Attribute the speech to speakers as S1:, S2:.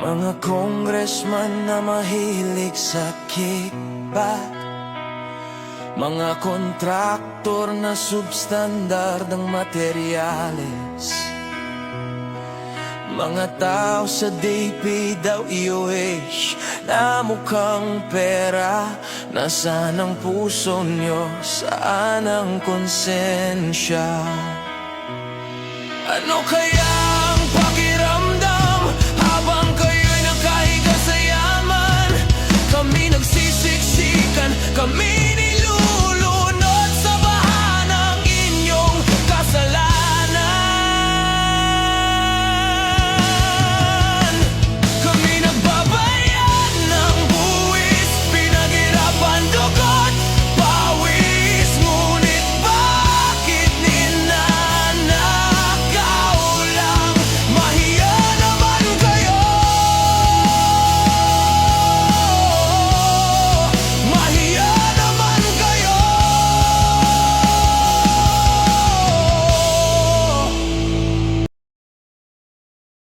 S1: Mga congressman na mahilig sa kickback, mga kontraktor na substandard ang materyales, mga tao sa DPWH na mukhang pera. Nasaan ang puso nyo? Saan ang konsensya? Ano kaya